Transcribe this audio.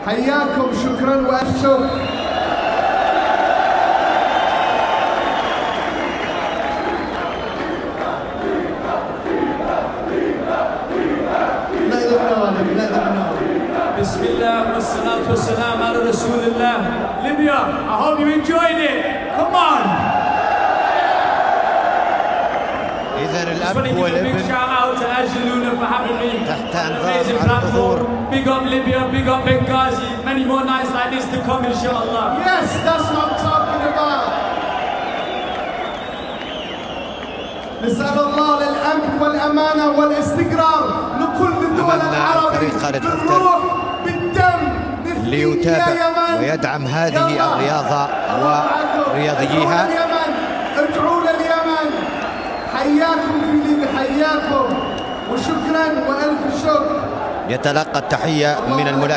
حياكم، شكرا وأشكر. بسم الله والصلاة والسلام على رسول الله. Libya, I hope you enjoyed it. Come on. إذن الأب والابن تحت أنظار الحضور. Big up Libya, big up Benghazi. Many more nights like this to come, inshallah. Yes, that's what I'm talking about. نسأل الله للأمن والأمانة والاستقرار لكل الدول العربية بالروح بالدم ليتابع ويدعم هذه الرياضة ورياضييها. ادعوا لليمن. حياكم في ليبيا، حياكم وشكرا وألف شكر. يتلقى التحية من الملاك.